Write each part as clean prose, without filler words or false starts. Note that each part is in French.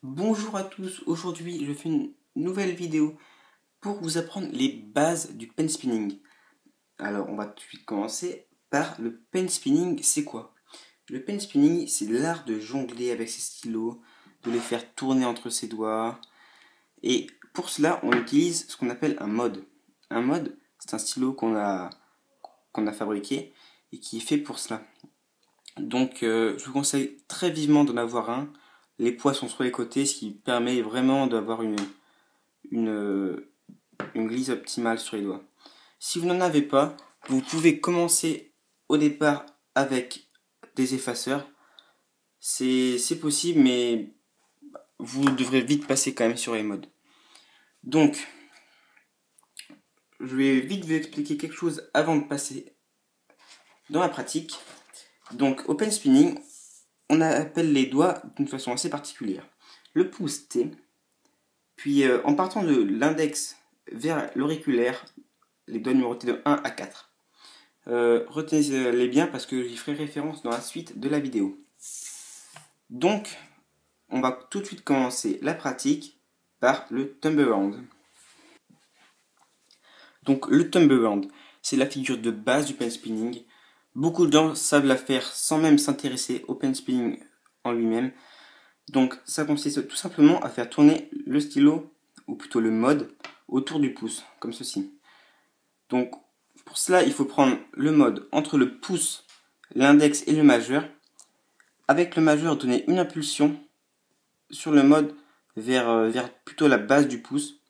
Bonjour à tous, aujourd'hui je fais une nouvelle vidéo pour vous apprendre les bases du pen spinning. Alors on va tout de suite commencer par le pen spinning, c'est quoi? Le pen spinning c'est l'art de jongler avec ses stylos, de les faire tourner entre ses doigts. Et pour cela on utilise ce qu'on appelle un mode. Un mode c'est un stylo qu'on a fabriqué et qui est fait pour cela. Donc je vous conseille très vivement d'en avoir un. Les poids sont sur les côtés, ce qui permet vraiment d'avoir une, une glisse optimale sur les doigts. Si vous n'en avez pas, vous pouvez commencer au départ avec des effaceurs. C'est possible, mais vous devrez vite passer quand même sur les modes. Donc, je vais vite vous expliquer quelque chose avant de passer dans la pratique. Donc, au pen spinning, on appelle les doigts d'une façon assez particulière. Le pouce T, puis en partant de l'index vers l'auriculaire, les doigts numérotés de 1 à 4. Retenez-les bien parce que j'y ferai référence dans la suite de la vidéo. Donc, on va tout de suite commencer la pratique par le Tumble-Around. Donc, le Tumble-Around, c'est la figure de base du pen spinning. Beaucoup de gens savent la faire sans même s'intéresser au pen spinning en lui-même. Donc, ça consiste tout simplement à faire tourner le stylo, ou plutôt le mode, autour du pouce, comme ceci. Donc, pour cela, il faut prendre le mode entre le pouce, l'index et le majeur. Avec le majeur, donner une impulsion sur le mode vers plutôt la base du pouce.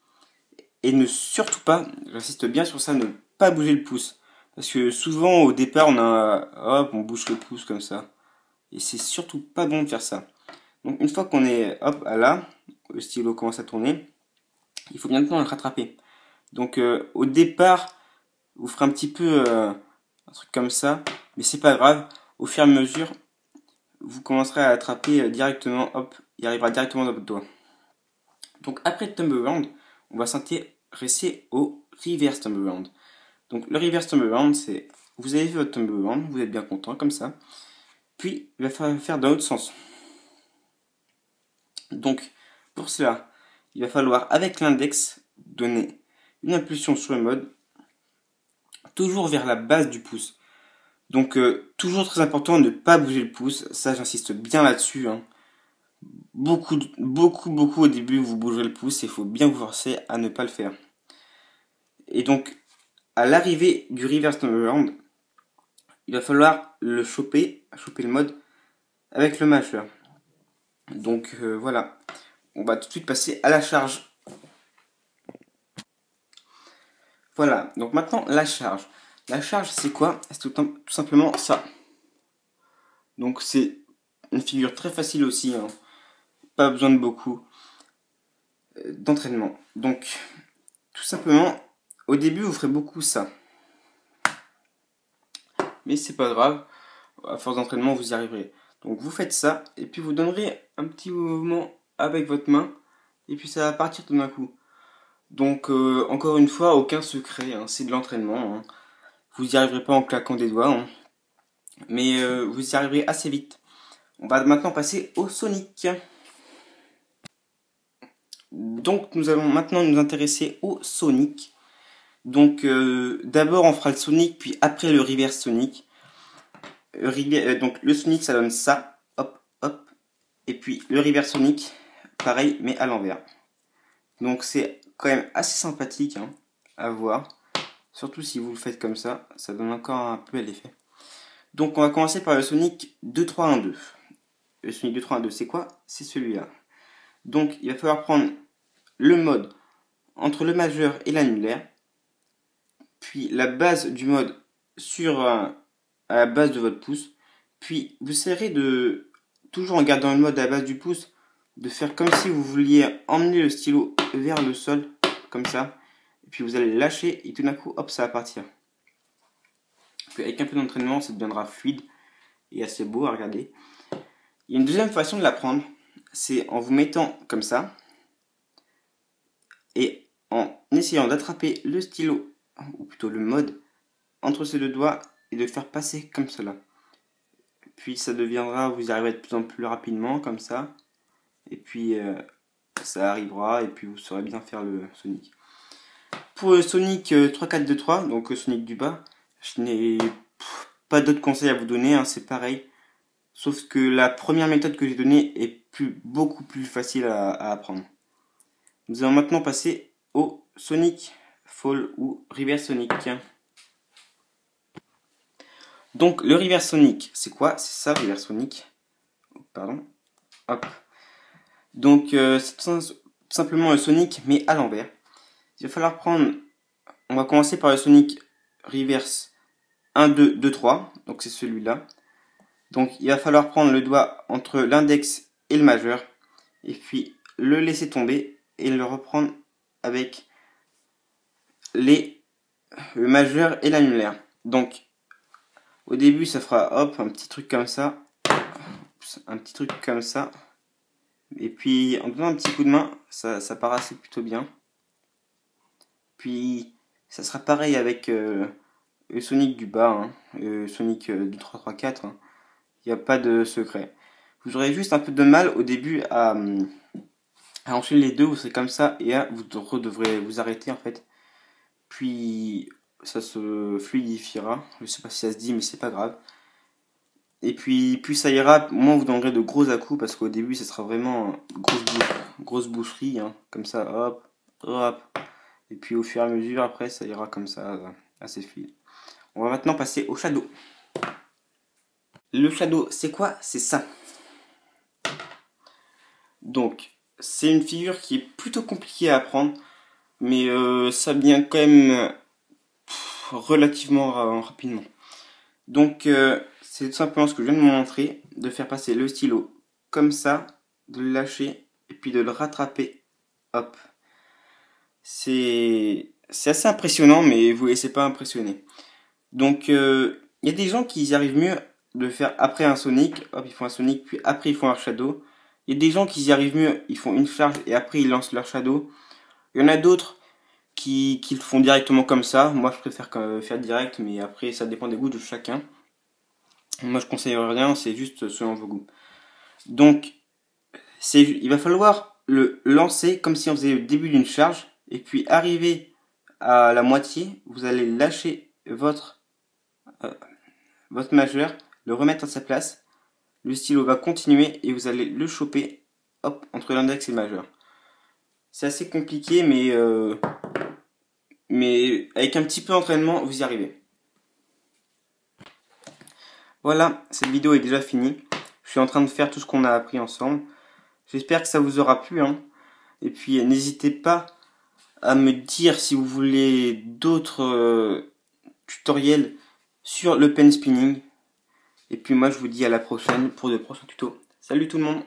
Et ne surtout pas, j'insiste bien sur ça, ne pas bouger le pouce. Parce que souvent, au départ, on bouge le pouce comme ça. Et c'est surtout pas bon de faire ça. Donc, une fois qu'on est, hop, à là, le stylo commence à tourner, il faut bien maintenant le rattraper. Donc, au départ, vous ferez un petit peu un truc comme ça, mais c'est pas grave. Au fur et à mesure, vous commencerez à attraper directement, hop, il arrivera directement dans votre doigt. Donc après le Tumble-Around, on va s'intéresser au Reverse Tumble-Around. Donc le Reverse Tumble-Around, c'est, vous avez fait votre Tumble-Around, vous êtes bien content comme ça, puis il va falloir faire dans l'autre sens. Donc pour cela, il va falloir avec l'index donner une impulsion sur le mode, toujours vers la base du pouce. Donc toujours très important de ne pas bouger le pouce, ça j'insiste bien là-dessus. Hein. Beaucoup au début vous bougerez le pouce et il faut bien vous forcer à ne pas le faire. Et donc à l'arrivée du reverse Tumble-Around, il va falloir le choper le mode avec le majeur. Donc voilà, on va tout de suite passer à la charge. Voilà, donc maintenant la charge. La charge c'est quoi? C'est tout simplement ça. Donc c'est une figure très facile aussi, hein. Pas besoin de beaucoup d'entraînement. Donc tout simplement, au début vous ferez beaucoup ça. Mais c'est pas grave, à force d'entraînement vous y arriverez. Donc vous faites ça, et puis vous donnerez un petit mouvement avec votre main, et puis ça va partir tout d'un coup. Donc encore une fois, aucun secret, hein, c'est de l'entraînement. Hein. Vous n'y arriverez pas en claquant des doigts, hein, mais vous y arriverez assez vite. On va maintenant passer au Sonic. Donc nous allons maintenant nous intéresser au Sonic. Donc d'abord on fera le Sonic, puis après le Reverse Sonic. Donc le Sonic ça donne ça, hop, hop. Et puis le Reverse Sonic, pareil, mais à l'envers. Donc c'est quand même assez sympathique hein, à voir. Surtout si vous le faites comme ça donne encore un peu l'effet. Donc on va commencer par le Sonic 2-3-1-2. Le Sonic 2-3-1-2 c'est quoi? C'est celui-là. Donc il va falloir prendre le mode entre le majeur et l'annulaire. Puis la base du mode à la base de votre pouce. Puis vous essayerez de, toujours en gardant le mode à la base du pouce, de faire comme si vous vouliez emmener le stylo vers le sol, comme ça. Et puis vous allez lâcher et tout d'un coup, hop, ça va partir. Puis avec un peu d'entraînement, ça deviendra fluide et assez beau à regarder. Il y a une deuxième façon de l'apprendre, c'est en vous mettant comme ça et en essayant d'attraper le stylo, ou plutôt le mode, entre ces deux doigts et de le faire passer comme cela. Puis ça deviendra, vous y arriverez de plus en plus rapidement, comme ça. et puis ça arrivera, et puis vous saurez bien faire le Sonic. Pour le Sonic 3-4-2-3, donc le Sonic du bas, je n'ai pas d'autres conseils à vous donner, hein, c'est pareil. Sauf que la première méthode que j'ai donnée est beaucoup plus facile à apprendre. Nous allons maintenant passer au Sonic Fall ou Reverse Sonic. Donc le Reverse Sonic, c'est quoi? C'est ça, Reverse Sonic. Pardon. Hop. Donc c'est tout simplement le Sonic, mais à l'envers. Il va falloir prendre... On va commencer par le Sonic Reverse 1, 2, 2, 3. Donc c'est celui-là. Donc il va falloir prendre le doigt entre l'index et le majeur. Et puis le laisser tomber et le reprendre avec le majeur et l'annulaire. Donc au début ça fera hop un petit truc comme ça. Un petit truc comme ça. Et puis en donnant un petit coup de main, ça paraissait plutôt bien. Puis ça sera pareil avec le Sonic du bas, hein, le Sonic du 3-3-4. Hein. Il n'y a pas de secret. Vous aurez juste un peu de mal au début à enchaîner les deux, vous serez comme ça, et là vous devrez vous arrêter en fait. Puis ça se fluidifiera. Je sais pas si ça se dit, mais c'est pas grave. Et puis plus ça ira, moins vous donnerez de gros à-coups, parce qu'au début ça sera vraiment grosse boucherie, hein, comme ça, hop, hop. Et puis au fur et à mesure, après ça ira comme ça, assez fluide. On va maintenant passer au Shadow. Le Shadow, c'est quoi? C'est ça. Donc, c'est une figure qui est plutôt compliquée à apprendre, mais ça vient quand même relativement rapidement. Donc, c'est tout simplement ce que je viens de vous montrer, de faire passer le stylo comme ça, de le lâcher, et puis de le rattraper, hop. C'est assez impressionnant, mais vous ne laissez pas impressionner. Donc, il y a des gens qui y arrivent mieux de faire après un Sonic, hop, ils font un Sonic, puis après ils font un Shadow. Il y a des gens qui y arrivent mieux, ils font une charge et après ils lancent leur Shadow. Il y en a d'autres qui le font directement comme ça. Moi je préfère faire direct, mais après ça dépend des goûts de chacun. Moi je conseille rien, c'est juste selon vos goûts. Donc il va falloir le lancer comme si on faisait le début d'une charge, et puis arriver à la moitié, vous allez lâcher votre majeur, le remettre à sa place, le stylo va continuer et vous allez le choper, hop, entre l'index et le majeur. C'est assez compliqué, mais avec un petit peu d'entraînement, vous y arrivez. Voilà, cette vidéo est déjà finie. Je suis en train de faire tout ce qu'on a appris ensemble. J'espère que ça vous aura plu, hein. Et puis n'hésitez pas à me dire si vous voulez d'autres tutoriels sur le pen spinning. Et puis moi je vous dis à la prochaine pour de prochains tutos. Salut tout le monde!